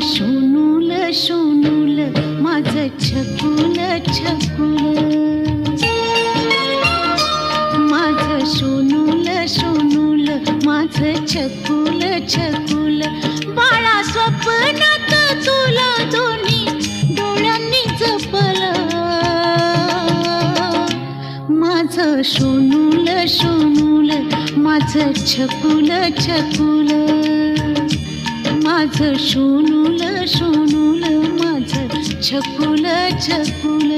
शोनूल शोनूल माझं छकुल छकुल, माझं शोनूल शोनूल माझं छकुल छकुल. बाळा स्वप्नात तुला दोन्ही डोळ्यांनी जपलं, माझं शोनूल शोनूल माझं छकुल छकुल, माझं शोनूल शोनूल माझं छकुल छकुल.